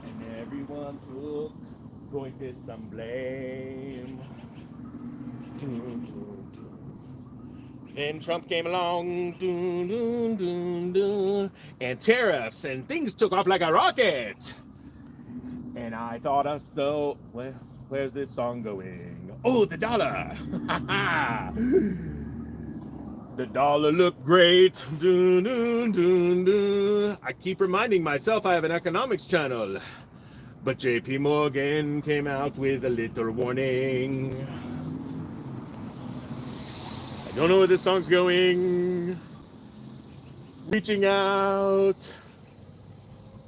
And everyone took pointed some blame. Then Trump came along, and tariffs and things took off like a rocket. And I thought, though, well, where's this song going? Oh, the dollar. The dollar looked great. I keep reminding myself I have an economics channel. But JP Morgan came out with a little warning. I don't know where this song's going. Reaching out.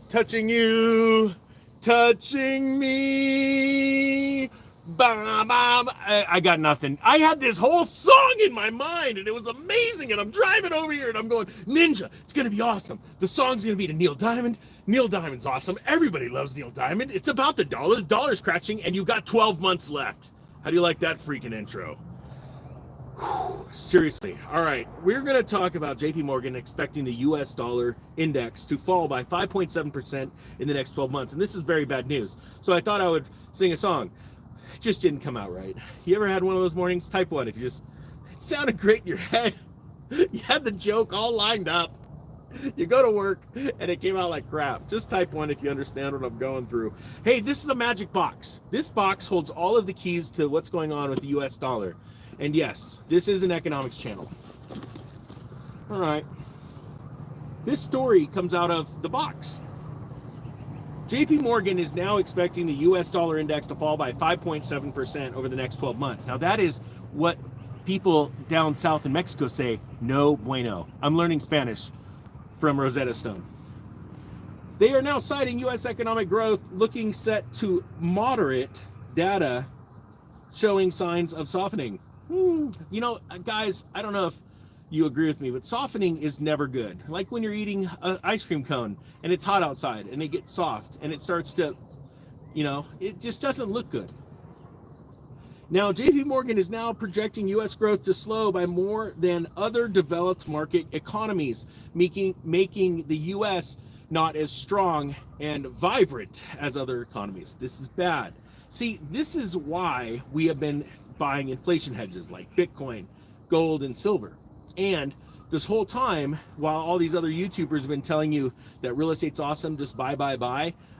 Touching you. Touching me. Bam, bam. I got nothing. I had this whole song in my mind and it was amazing. And I'm driving over here and I'm going, Ninja, it's going to be awesome. The song's going to be to Neil Diamond. Neil Diamond's awesome. Everybody loves Neil Diamond. It's about the dollar. The dollar's crashing and you've got 12 months left. How do you like that freaking intro? Whew, seriously. All right. We're going to talk about JP Morgan expecting the US dollar index to fall by 5.7% in the next 12 months. And this is very bad news. So I thought I would sing a song. It just didn't come out right. You ever had one of those mornings? Type 1. If you just, it sounded great in your head. You had the joke all lined up. You go to work and it came out like crap. Just type 1 if you understand what I'm going through. Hey, this is a magic box. This box holds all of the keys to what's going on with the US dollar. And yes, this is an economics channel. All right. This story comes out of the box. JP Morgan is now expecting the US dollar index to fall by 5.7% over the next 12 months. Now that is what people down south in Mexico say, no bueno. I'm learning Spanish from Rosetta Stone. They are now citing US economic growth looking set to moderate data showing signs of softening. You know, guys, I don't know if you agree with me, but softening is never good. Like when you're eating an ice cream cone and it's hot outside and it gets soft and it starts to, you know, it just doesn't look good. Now, JP Morgan is now projecting US growth to slow by more than other developed market economies, making the US not as strong and vibrant as other economies. This is bad. See, this is why we have been buying inflation hedges like Bitcoin, gold, and silver. And this whole time, while all these other YouTubers have been telling you that real estate's awesome, just buy,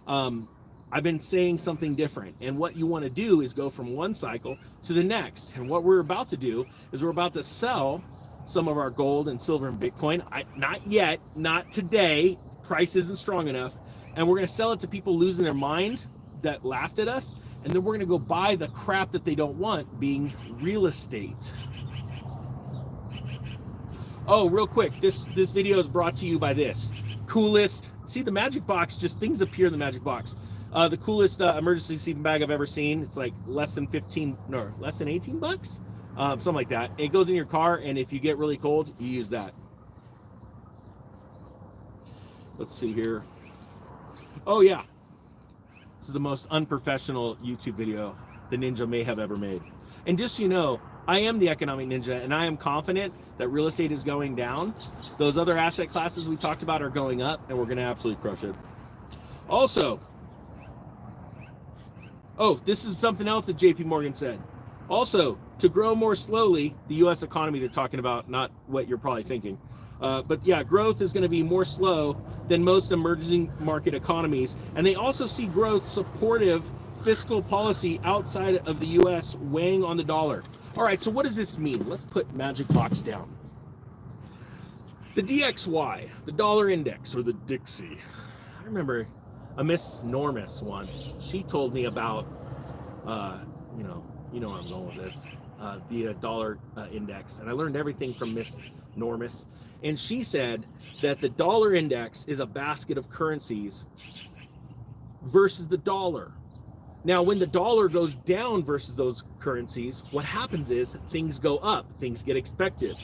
I've been saying something different. And what you want to do is go from one cycle to the next. And what we're about to do is we're about to sell some of our gold and silver and Bitcoin. Not yet, not today. Price isn't strong enough. And we're going to sell it to people losing their mind that laughed at us. And then we're going to go buy the crap that they don't want, being real estate. Oh, real quick, this video is brought to you by this. Coolest, see the magic box, just things appear in the magic box. The coolest emergency sleeping bag I've ever seen. It's like less than 18 bucks? Something like that. It goes in your car, and if you get really cold, you use that. Let's see here. Oh, yeah. This is the most unprofessional YouTube video the Ninja may have ever made. And just so you know, I am the economic ninja, and I am confident that real estate is going down. Those other asset classes we talked about are going up, and we're going to absolutely crush it. Also, this is something else that JP Morgan said. Also, to grow more slowly, the U.S. economy they're talking about, not what you're probably thinking. But yeah, growth is going to be more slow than most emerging market economies. And they also see growth supportive fiscal policy outside of the U.S. weighing on the dollar. All right, so what does this mean? Let's put Magic Box down. The DXY, the dollar index, or the Dixie. I remember a Miss Normus once. She told me about, you know where I'm going with this. the dollar index, and I learned everything from Miss Normus. And she said that the dollar index is a basket of currencies versus the dollar. Now, when the dollar goes down versus those currencies, what happens is things go up, things get expensive.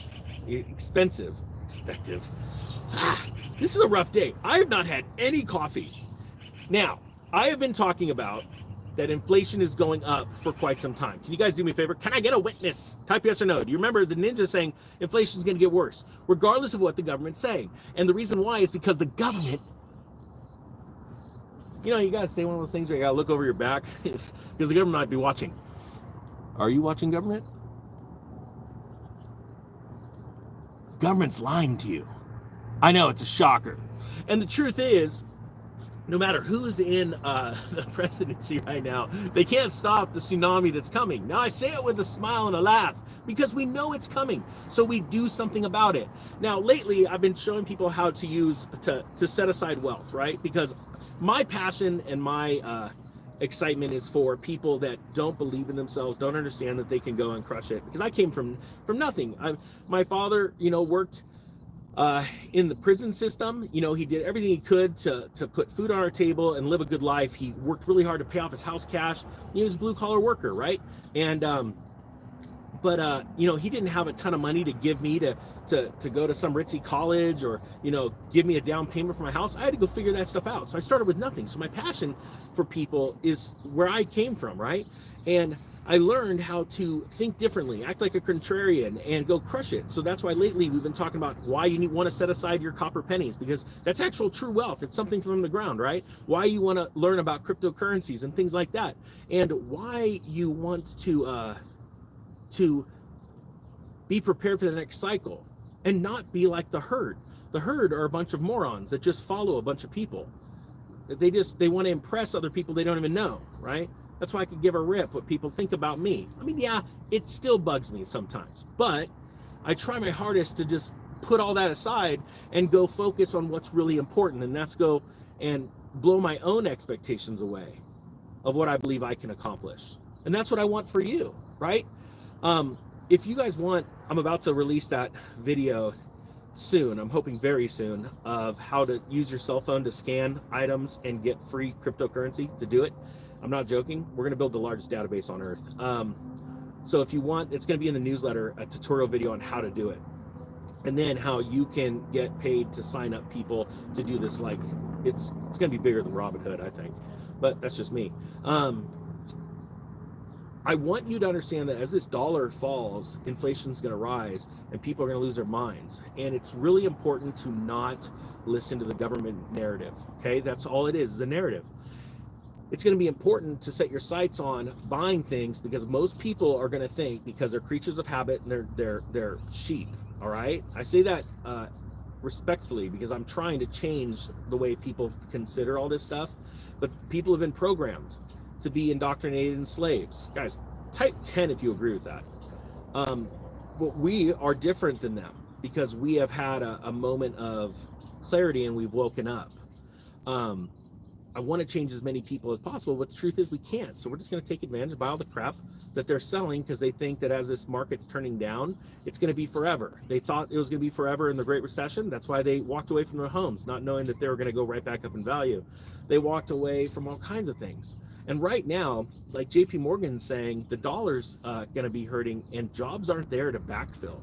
This is a rough day. I have not had any coffee. Now, I have been talking about that inflation is going up for quite some time. Can you guys do me a favor? Can I get a witness? Type yes or no. Do you remember the ninja saying inflation is going to get worse, regardless of what the government's saying? And the reason why is because the government, you know, you got to say one of those things where you got to look over your back because the government might be watching. Are you watching government? Government's lying to you. I know, it's a shocker. And the truth is, no matter who's in the presidency right now, they can't stop the tsunami that's coming. Now, I say it with a smile and a laugh because we know it's coming, so we do something about it. Now, lately, I've been showing people how to use, to set aside wealth, right? Because my passion and my excitement is for people that don't believe in themselves, don't understand that they can go and crush it. Because I came from nothing. My father, you know, worked in the prison system. You know, he did everything he could to put food on our table and live a good life. He worked really hard to pay off his house cash. He was a blue collar worker, right? And but you know, he didn't have a ton of money to give me to go to some ritzy college or, you know, give me a down payment for my house. I had to go figure that stuff out. So I started with nothing. So my passion for people is where I came from, right? And I learned how to think differently, act like a contrarian, and go crush it. So that's why lately we've been talking about why you want to set aside your copper pennies, because that's actual true wealth. It's something from the ground, right? Why you want to learn about cryptocurrencies and things like that, and why you want to be prepared for the next cycle and not be like the herd. The herd are a bunch of morons that just follow a bunch of people. They want to impress other people they don't even know, right? That's why I could give a rip what people think about me. I mean, yeah, it still bugs me sometimes, but I try my hardest to just put all that aside and go focus on what's really important, and that's go and blow my own expectations away of what I believe I can accomplish. And that's what I want for you, right? If you guys want, I'm about to release that video soon, I'm hoping very soon, of how to use your cell phone to scan items and get free cryptocurrency to do it. I'm not joking. We're going to build the largest database on earth. So if you want, it's going to be in the newsletter, a tutorial video on how to do it. And then how you can get paid to sign up people to do this. Like, it's going to be bigger than Robinhood, I think. But that's just me. I want you to understand that as this dollar falls, inflation's going to rise and people are going to lose their minds. And it's really important to not listen to the government narrative. Okay, that's all it is a narrative. It's going to be important to set your sights on buying things, because most people are going to think, because they're creatures of habit and they're sheep. All right, I say that respectfully because I'm trying to change the way people consider all this stuff, but people have been programmed to be indoctrinated and slaves. Guys, type 10 if you agree with that. But we are different than them because we have had a moment of clarity and we've woken up. I want to change as many people as possible, but the truth is we can't. So we're just going to take advantage, buy all the crap that they're selling, because they think that as this market's turning down, it's going to be forever. They thought it was going to be forever in the Great Recession. That's why they walked away from their homes, not knowing that they were going to go right back up in value. They walked away from all kinds of things. And right now, like JP Morgan's saying, the dollar's going to be hurting and jobs aren't there to backfill.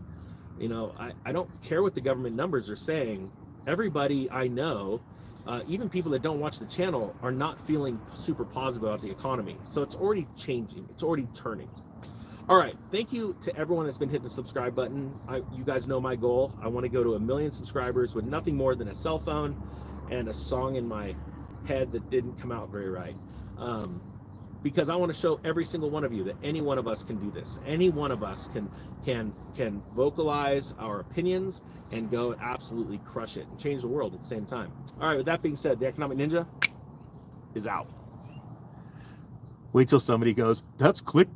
You know, I don't care what the government numbers are saying. Everybody I know, even people that don't watch the channel, are not feeling super positive about the economy. So it's already changing. It's already turning. All right. Thank you to everyone that's been hitting the subscribe button. You guys know my goal. I want to go to 1 million subscribers with nothing more than a cell phone and a song in my head that didn't come out very right. Because I want to show every single one of you that any one of us can do this. Any one of us can vocalize our opinions and go absolutely crush it and change the world at the same time. All right, with that being said, the Economic Ninja is out. Wait till somebody goes, that's click.